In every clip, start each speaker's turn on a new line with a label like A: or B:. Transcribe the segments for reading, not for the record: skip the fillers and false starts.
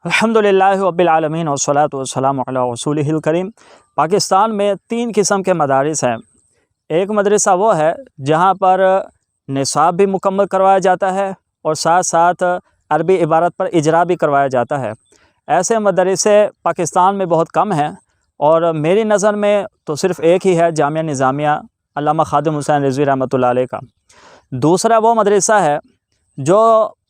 A: अल्हम्दुलिल्लाहि रब्बिल आलमीन वस्सलातु वस्सलामु अला रसूलिहिल करीम। पाकिस्तान में 3 किस्म के मदारिस हैं। एक मदरसा वो है जहाँ पर निसाब भी मुकम्मल करवाया जाता है और साथ साथ अरबी इबारत पर इजरा भी करवाया जाता है। ऐसे मदरसे पाकिस्तान में बहुत कम हैं और मेरी नज़र में तो सिर्फ़ एक ही है, जामिया निज़ामिया अल्लामा खादिम हुसैन रिज़वी रहमतुल्लाह अलैह का। दूसरा वो मदरसा है जो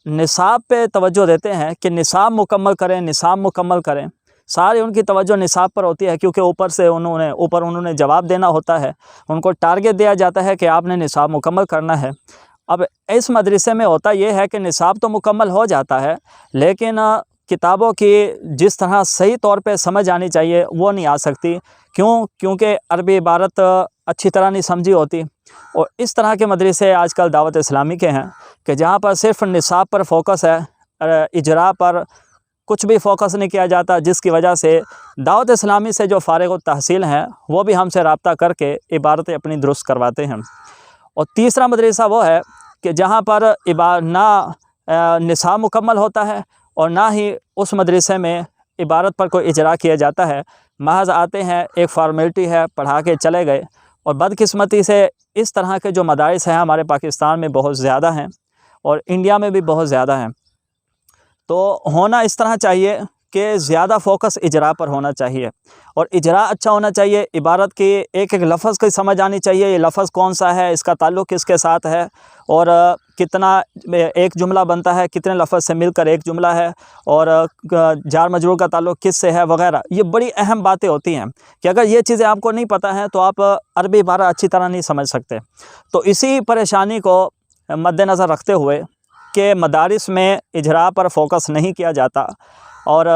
A: निसाब पे तवज्जो देते हैं कि निसाब मुकम्मल करें, निसाब मुकम्मल करें। सारी उनकी तवज्जो निसाब पर होती है क्योंकि ऊपर उन्होंने जवाब देना होता है। उनको टारगेट दिया जाता है कि आपने निसाब मुकम्मल करना है। अब इस मदरसे में होता ये है कि निसाब तो मुकम्मल हो जाता है, लेकिन किताबों की जिस तरह सही तौर पे समझ आनी चाहिए वो नहीं आ सकती। क्योंकि अरबी इबारत अच्छी तरह नहीं समझी होती। और इस तरह के मदरसे आजकल दावत इस्लामी के हैं कि जहाँ पर सिर्फ़ निसाब पर फोकस है, इजरा पर कुछ भी फोकस नहीं किया जाता, जिसकी वजह से दावत इस्लामी से जो फ़ारिग़ तहसील हैं वो भी हमसे रब्ता करके इबारतें अपनी दुरुस्त करवाते हैं। और तीसरा मदरसा वो है कि जहाँ पर निसाब मुकम्मल होता है और ना ही उस मदरसे में इबारत पर कोई इजरा किया जाता है। महज आते हैं, एक फ़ॉर्मेलिटी है, पढ़ा के चले गए। और बदकिस्मती से इस तरह के जो मदारिस हैं हमारे पाकिस्तान में बहुत ज़्यादा हैं और इंडिया में भी बहुत ज़्यादा हैं। तो होना इस तरह चाहिए कि ज़्यादा फ़ोकस इजरा पर होना चाहिए और इजरा अच्छा होना चाहिए। इबारत की एक एक लफ्ज़ की समझ आनी चाहिए, ये लफ्ज़ कौन सा है, इसका ताल्लुक़ किसके साथ है और कितना एक जुमला बनता है, कितने लफ्ज़ से मिलकर एक जुमला है और जार मजरूर का ताल्लुक़ किस से है वगैरह। ये बड़ी अहम बातें होती हैं कि अगर ये चीज़ें आपको नहीं पता हैं तो आप अरबी इबारत अच्छी तरह नहीं समझ सकते। तो इसी परेशानी को मद्देनज़र रखते हुए कि मदारिस में इजरा पर फोकस नहीं किया जाता और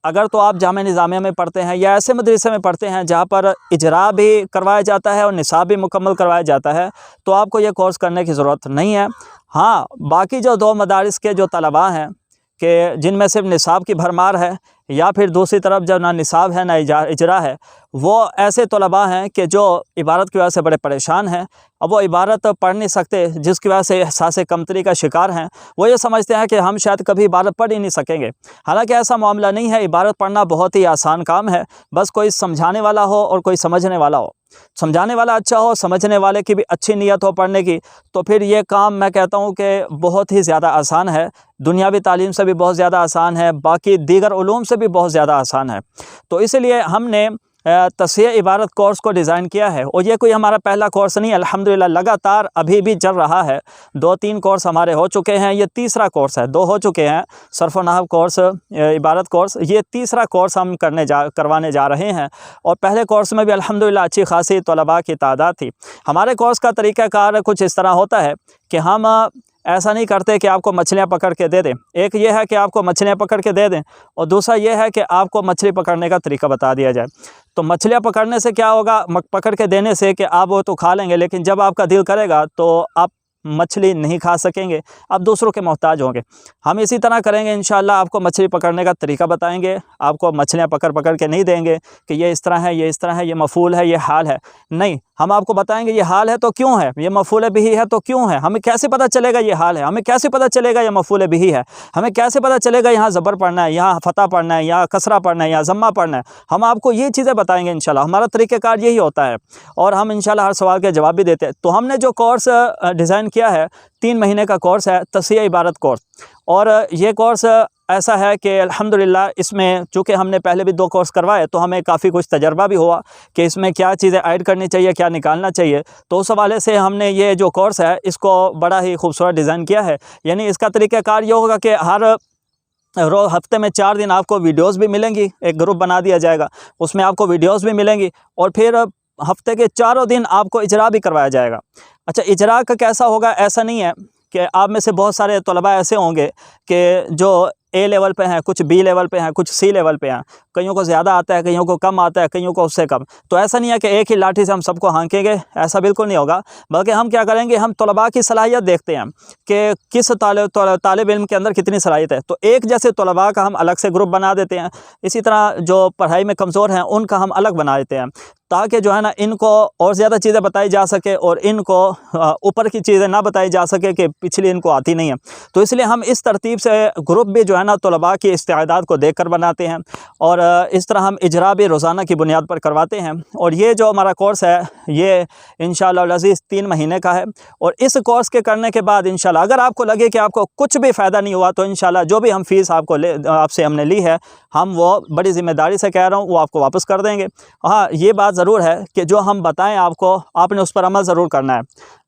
A: अगर तो आप जामिया निज़ामिया में पढ़ते हैं या ऐसे मदरसे में पढ़ते हैं जहाँ पर इजरा भी करवाया जाता है और निसाब भी मुकम्मल करवाया जाता है, तो आपको ये कोर्स करने की ज़रूरत नहीं है। हाँ, बाकी जो 2 मदारिस के जो तलबा हैं कि जिनमें सिर्फ निसाब की भरमार है या फिर दूसरी तरफ जब ना निसाब है ना इजरा है, वो ऐसे तलबा हैं कि जो इबारत की वजह से बड़े परेशान हैं। अब वो इबारत पढ़ नहीं सकते, जिसकी वजह से एहसास कमतरी का शिकार हैं। वो ये समझते हैं कि हम शायद कभी इबारत पढ़ ही नहीं सकेंगे। हालांकि ऐसा मामला नहीं है, इबारत पढ़ना बहुत ही आसान काम है। बस कोई समझाने वाला हो और कोई समझने वाला हो। समझाने वाला अच्छा हो, समझने वाले की भी अच्छी नीयत हो पढ़ने की, तो फिर ये काम मैं कहता हूँ कि बहुत ही ज़्यादा आसान है। दुनियावी तालीम से भी बहुत ज़्यादा आसान है, बाकी दीगर उलूम से भी बहुत ज़्यादा आसान है। तो इसलिए हमने तस्हीह इबारत कोर्स को डिज़ाइन किया है और ये कोई हमारा पहला कोर्स नहीं, अल्हम्दुलिल्लाह लगातार अभी भी चल रहा है। 2-3 कोर्स हमारे हो चुके हैं, ये तीसरा कोर्स है। 2 हो चुके हैं, सर्फ़ व नहव कोर्स, इबारत कोर्स, ये तीसरा कोर्स हम करवाने जा रहे हैं। और पहले कोर्स में भी अल्हम्दुलिल्लाह अच्छी खासी तलबा की तादाद थी। हमारे कोर्स का तरीक़ाकार कुछ इस तरह होता है कि हम ऐसा नहीं करते कि आपको मछलियाँ पकड़ के दे दें। एक ये है कि आपको मछलियाँ पकड़ के दे दें और दूसरा ये है कि आपको मछली पकड़ने का तरीका बता दिया जाए। तो मछलियाँ पकड़ने से क्या होगा, पकड़ के देने से कि आप वो तो खा लेंगे, लेकिन जब आपका दिल करेगा तो आप मछली नहीं खा सकेंगे, आप दूसरों के मोहताज होंगे। हम इसी तरह करेंगे इंशाअल्लाह, आपको मछली पकड़ने का तरीका बताएंगे। आपको मछलियाँ पकड़ के नहीं देंगे कि ये इस तरह है, ये इस तरह है, ये मफ़ूल है, ये हाल है। नहीं, हम आपको बताएंगे ये हाल है तो क्यों है, ये मफ़ूल बिही है तो क्यों है। हमें कैसे पता चलेगा ये हाल है, हमें कैसे पता चलेगा ये मफ़ूल बिही है, हमें कैसे पता चलेगा यहाँ ज़बर पढ़ना है, यहाँ फ़तह पढ़ना है, यहाँ कसरा पढ़ना है, यहाँ ज़म्मा पढ़ना है। हम आपको ये चीज़ें बताएंगे इंशाअल्लाह। हमारा तरीक़ाकार यही होता है और हम इंशाअल्लाह हर सवाल के जवाब भी देते हैं। तो हमने जो कोर्स डिज़ाइन किया है, 3 महीने का कोर्स है, तस्हीह इबारत कोर्स। और ये कोर्स ऐसा है कि अल्हम्दुलिल्लाह इसमें चूँकि हमने पहले भी 2 कोर्स करवाए तो हमें काफ़ी कुछ तजर्बा भी हुआ कि इसमें क्या चीज़ें ऐड करनी चाहिए, क्या निकालना चाहिए। तो उस हवाले से हमने ये जो कोर्स है इसको बड़ा ही खूबसूरत डिज़ाइन किया है। यानी इसका तरीक़ाकार ये होगा कि हर रोज़ हफ्ते में 4 दिन आपको वीडियोज़ भी मिलेंगी, एक ग्रुप बना दिया जाएगा, उसमें आपको वीडियोज़ भी मिलेंगी और फिर हफ्ते के 4 दिन आपको इजरा भी करवाया जाएगा। अच्छा, इजरा का कैसा होगा, ऐसा नहीं है कि आप में से बहुत सारे तलबा ऐसे होंगे कि जो ए लेवल पे हैं, कुछ बी लेवल पे हैं, कुछ सी लेवल पे हैं। कईयों को ज़्यादा आता है, कईयों को कम आता है, कईयों को उससे कम। तो ऐसा नहीं है कि एक ही लाठी से हम सबको हाँकेंगे, ऐसा बिल्कुल नहीं होगा। बल्कि हम क्या करेंगे, हम तलबा की सलाहियत देखते हैं कि किस तालिब इल्म के अंदर कितनी सलाहियत है। तो एक जैसे तलबा का हम अलग से ग्रुप बना देते हैं। इसी तरह जो पढ़ाई में कमज़ोर हैं उनका हम अलग बना देते हैं। ताकि जो है ना इनको और ज़्यादा चीज़ें बताई जा सके और इनको ऊपर की चीज़ें ना बताई जा सके कि पिछली इनको आती नहीं है। तो इसलिए हम इस तरतीब से ग्रुप भी जो है ना तलबा की इस्तेदाद को देख कर बनाते हैं और इस तरह हम इजरा भी रोज़ाना की बुनियाद पर करवाते हैं। और ये जो हमारा कोर्स है ये इंशाअल्लाह अज़ीज़ 3 महीने का है। और इस कोर्स के करने के बाद इंशाअल्लाह अगर आपको लगे कि आपको कुछ भी फ़ायदा नहीं हुआ तो इंशाअल्लाह जो भी हम फ़ीस आपसे हमने ली है, हम वो बड़ी ज़िम्मेदारी से कह रहा हूँ वो आपको वापस कर देंगे। हाँ, ये बात ज़रूर है कि जो हम बताएं आपको, आपने उस पर अमल ज़रूर करना है।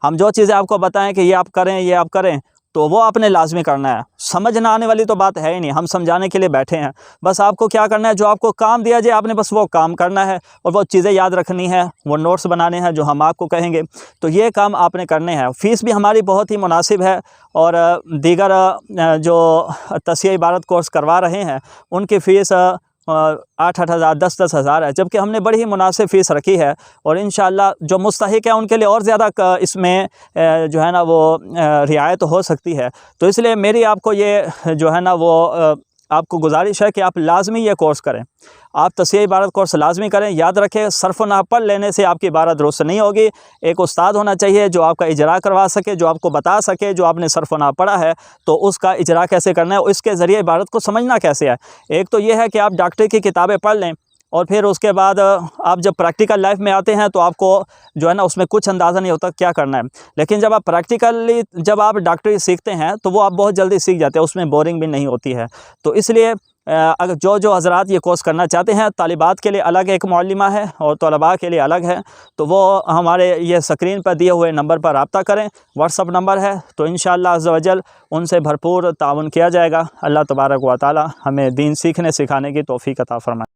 A: हम जो चीज़ें आपको बताएं कि ये आप करें, ये आप करें, तो वो आपने लाजमी करना है। समझ ना आने वाली तो बात है ही नहीं, हम समझाने के लिए बैठे हैं। बस आपको क्या करना है, जो आपको काम दिया जाए आपने बस वो काम करना है और वो चीज़ें याद रखनी है, वो नोट्स बनाने हैं जो हम आपको कहेंगे, तो ये काम आपने करने हैं। फ़ीस भी हमारी बहुत ही मुनासिब है और दीगर जो तस्हीह इबारत कोर्स करवा रहे हैं उनकी फ़ीस 8-8 हज़ार 10-10 हज़ार है, जबकि हमने बड़ी ही मुनासिब फ़ीस रखी है। और इंशाअल्लाह जो मुस्तहिक है उनके लिए और ज़्यादा इसमें जो है ना वो रियायत हो सकती है। तो इसलिए मेरी आपको ये जो है ना वो आपको गुजारिश है कि आप लाजमी ये कोर्स करें, आप तस्हीह इबारत कोर्स लाजमी करें। याद रखें, सर्फ़ नाहव पढ़ लेने से आपकी इबारत दुरुस्त नहीं होगी। एक उस्ताद होना चाहिए जो आपका इजरा करवा सके, जो आपको बता सके जो आपने सर्फ़ नाहव पढ़ा है तो उसका इजरा कैसे करना है, इसके ज़रिए इबारत को समझना कैसे है। एक तो ये है कि आप डॉक्टरी की किताबें पढ़ लें और फिर उसके बाद आप जब प्रैक्टिकल लाइफ में आते हैं तो आपको जो है ना उसमें कुछ अंदाज़ा नहीं होता क्या करना है। लेकिन जब आप प्रैक्टिकली जब आप डॉक्टरी सीखते हैं तो वो आप बहुत जल्दी सीख जाते हैं, उसमें बोरिंग भी नहीं होती है। तो इसलिए अगर जो हज़रात ये कोर्स करना चाहते हैं, तालिबात के लिए अलग एक मुअल्लिमा है और तलबा के लिए अलग है, तो वो हमारे ये स्क्रीन पर दिए हुए नंबर पर रब्ता करें, व्हाट्सअप नंबर है। तो इंशाअल्लाह अज़्ज़ व जल उनसे भरपूर ताउन किया जाएगा। अल्लाह तबारक व तआला हमें दीन सीखने सिखाने की तौफ़ीक़ अता फ़रमाए।